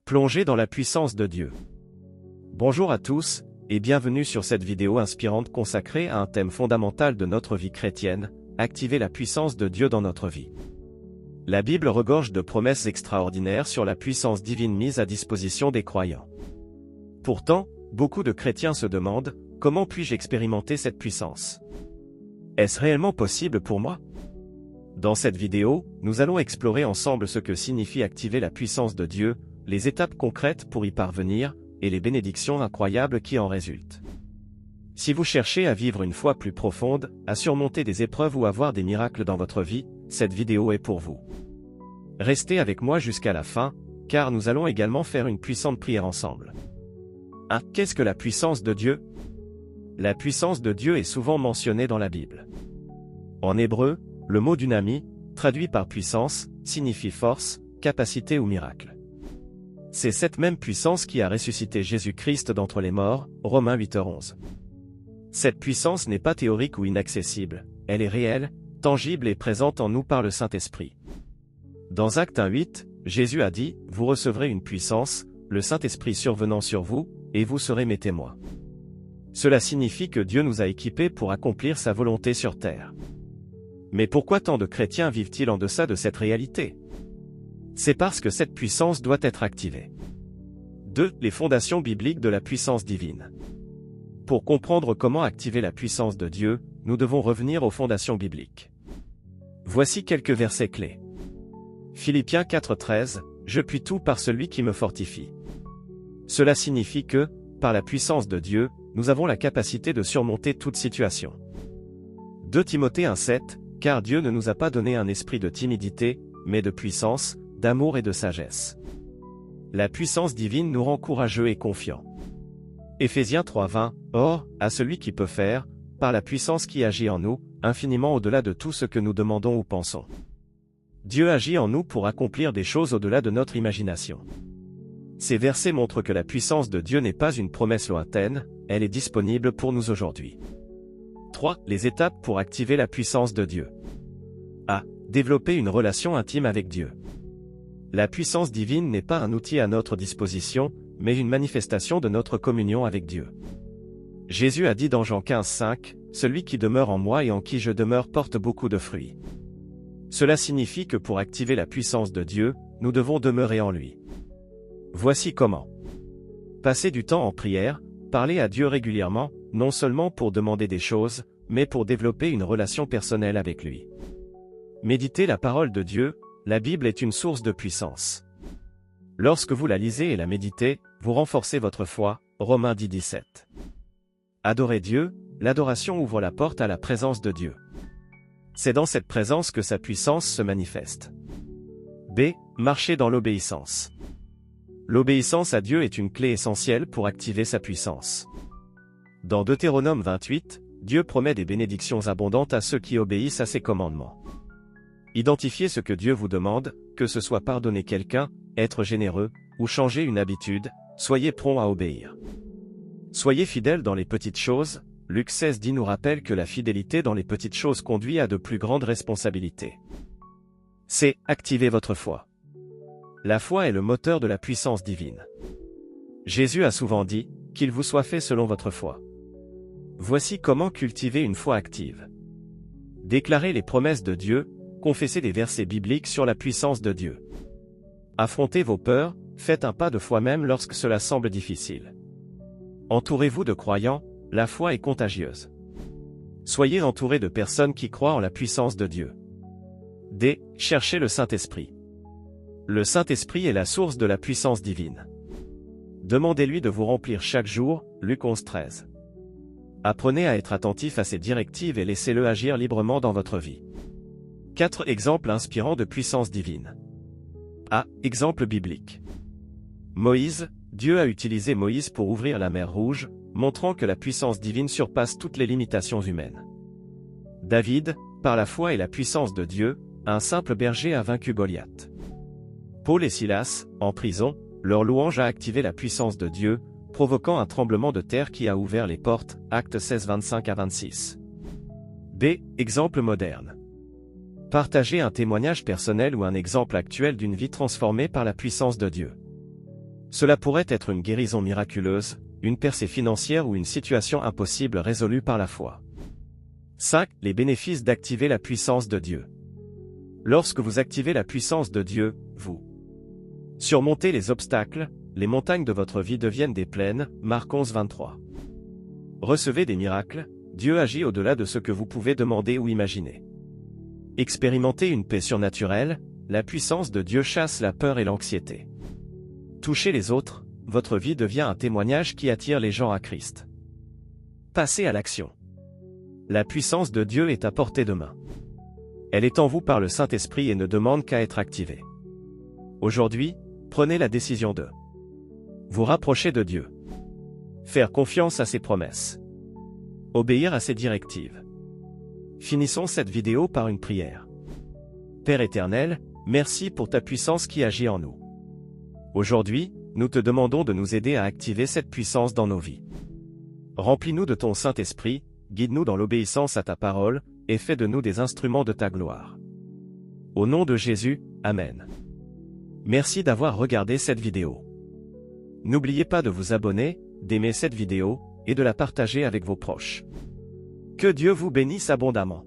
Plongez dans la puissance de Dieu. Bonjour à tous, et bienvenue sur cette vidéo inspirante consacrée à un thème fondamental de notre vie chrétienne, activer la puissance de Dieu dans notre vie. La Bible regorge de promesses extraordinaires sur la puissance divine mise à disposition des croyants. Pourtant, beaucoup de chrétiens se demandent, comment puis-je expérimenter cette puissance? Est-ce réellement possible pour moi? Dans cette vidéo, nous allons explorer ensemble ce que signifie activer la puissance de Dieu, les étapes concrètes pour y parvenir, et les bénédictions incroyables qui en résultent. Si vous cherchez à vivre une foi plus profonde, à surmonter des épreuves ou à voir des miracles dans votre vie, cette vidéo est pour vous. Restez avec moi jusqu'à la fin, car nous allons également faire une puissante prière ensemble. Qu'est-ce que la puissance de Dieu? La puissance de Dieu est souvent mentionnée dans la Bible. En hébreu, le mot dynamie, traduit par puissance, signifie force, capacité ou miracle. C'est cette même puissance qui a ressuscité Jésus-Christ d'entre les morts, Romains 8h11. Cette puissance n'est pas théorique ou inaccessible, elle est réelle, tangible et présente en nous par le Saint-Esprit. Dans Actes 1:8, Jésus a dit, « Vous recevrez une puissance, le Saint-Esprit survenant sur vous, et vous serez mes témoins. » Cela signifie que Dieu nous a équipés pour accomplir sa volonté sur terre. Mais pourquoi tant de chrétiens vivent-ils en deçà de cette réalité? C'est parce que cette puissance doit être activée. 2. Les fondations bibliques de la puissance divine. Pour comprendre comment activer la puissance de Dieu, nous devons revenir aux fondations bibliques. Voici quelques versets clés. Philippiens 4:13, « Je puis tout par celui qui me fortifie. » Cela signifie que, par la puissance de Dieu, nous avons la capacité de surmonter toute situation. 2 Timothée 1:7, « Car Dieu ne nous a pas donné un esprit de timidité, mais de puissance, d'amour et de sagesse. » La puissance divine nous rend courageux et confiants. Éphésiens 3:20, « Or, à celui qui peut faire, par la puissance qui agit en nous, infiniment au-delà de tout ce que nous demandons ou pensons. » Dieu agit en nous pour accomplir des choses au-delà de notre imagination. Ces versets montrent que la puissance de Dieu n'est pas une promesse lointaine, elle est disponible pour nous aujourd'hui. 3. Les étapes pour activer la puissance de Dieu. Développer une relation intime avec Dieu. La puissance divine n'est pas un outil à notre disposition, mais une manifestation de notre communion avec Dieu. Jésus a dit dans Jean 15:5, « Celui qui demeure en moi et en qui je demeure porte beaucoup de fruits. » Cela signifie que pour activer la puissance de Dieu, nous devons demeurer en lui. Voici comment. Passer du temps en prière, parler à Dieu régulièrement, non seulement pour demander des choses, mais pour développer une relation personnelle avec lui. Méditer la parole de Dieu, la Bible est une source de puissance. Lorsque vous la lisez et la méditez, vous renforcez votre foi, Romains 10:17. Adorer Dieu, l'adoration ouvre la porte à la présence de Dieu. C'est dans cette présence que sa puissance se manifeste. Marcher dans l'obéissance. L'obéissance à Dieu est une clé essentielle pour activer sa puissance. Dans Deutéronome 28, Dieu promet des bénédictions abondantes à ceux qui obéissent à ses commandements. Identifiez ce que Dieu vous demande, que ce soit pardonner quelqu'un, être généreux, ou changer une habitude, soyez prompt à obéir. Soyez fidèles dans les petites choses, Luc 16:10 nous rappelle que la fidélité dans les petites choses conduit à de plus grandes responsabilités. Activez votre foi. La foi est le moteur de la puissance divine. Jésus a souvent dit, « Qu'il vous soit fait selon votre foi. » Voici comment cultiver une foi active. Déclarez les promesses de Dieu, confessez des versets bibliques sur la puissance de Dieu. Affrontez vos peurs, faites un pas de foi même lorsque cela semble difficile. Entourez-vous de croyants, la foi est contagieuse. Soyez entourés de personnes qui croient en la puissance de Dieu. Cherchez le Saint-Esprit. Le Saint-Esprit est la source de la puissance divine. Demandez-lui de vous remplir chaque jour, Luc 11:13. Apprenez à être attentif à ses directives et laissez-le agir librement dans votre vie. 4 exemples inspirants de puissance divine. Exemple biblique. Moïse, Dieu a utilisé Moïse pour ouvrir la mer Rouge, montrant que la puissance divine surpasse toutes les limitations humaines. David, par la foi et la puissance de Dieu, un simple berger a vaincu Goliath. Paul et Silas, en prison, leur louange a activé la puissance de Dieu, provoquant un tremblement de terre qui a ouvert les portes, Actes 16:25-26. Exemple moderne. Partagez un témoignage personnel ou un exemple actuel d'une vie transformée par la puissance de Dieu. Cela pourrait être une guérison miraculeuse, une percée financière ou une situation impossible résolue par la foi. 5. Les bénéfices d'activer la puissance de Dieu. Lorsque vous activez la puissance de Dieu, vous surmontez les obstacles, les montagnes de votre vie deviennent des plaines, Marc 11, 23. Recevez des miracles, Dieu agit au-delà de ce que vous pouvez demander ou imaginer. Expérimentez une paix surnaturelle, la puissance de Dieu chasse la peur et l'anxiété. Touchez les autres, votre vie devient un témoignage qui attire les gens à Christ. Passez à l'action. La puissance de Dieu est à portée de main. Elle est en vous par le Saint-Esprit et ne demande qu'à être activée. Aujourd'hui, prenez la décision de vous rapprocher de Dieu. Faire confiance à ses promesses. Obéir à ses directives. Finissons cette vidéo par une prière. Père éternel, merci pour ta puissance qui agit en nous. Aujourd'hui, nous te demandons de nous aider à activer cette puissance dans nos vies. Remplis-nous de ton Saint-Esprit, guide-nous dans l'obéissance à ta parole, et fais de nous des instruments de ta gloire. Au nom de Jésus, Amen. Merci d'avoir regardé cette vidéo. N'oubliez pas de vous abonner, d'aimer cette vidéo, et de la partager avec vos proches. Que Dieu vous bénisse abondamment.